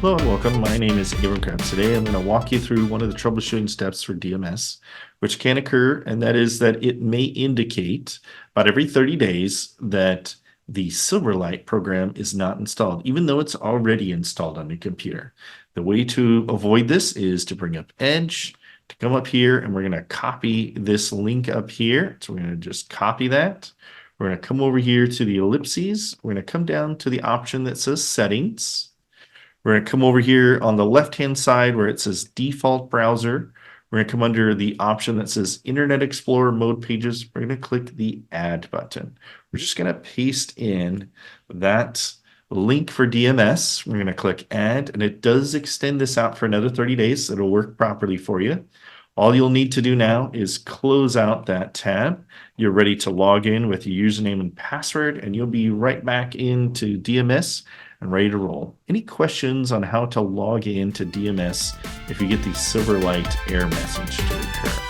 Hello and welcome. My name is erorr. Today I'm going to walk you through one of the troubleshooting steps for DMS, which can occur, and that is that it may indicate about every 30 days that the Silverlight program is not installed, even though it's already installed on your computer. The way to avoid this is to bring up Edge, to come up here, and we're going to copy this link up here. So we're going to just copy that. We're going to come over here to the ellipses. We're going to come down to the option that says Settings. We're going to come over here on the left-hand side where it says Default Browser. We're going to come under the option that says Internet Explorer Mode Pages. We're going to click the Add button. We're just going to paste in that link for DMS. We're going to click Add, and it does extend this out for another 30 days. So it'll work properly for you. All you'll need to do now is close out that tab. You're ready to log in with your username and password, and you'll be right back into DMS and ready to roll. Any questions on how to log in to DMS if you get the Silverlight error message to occur?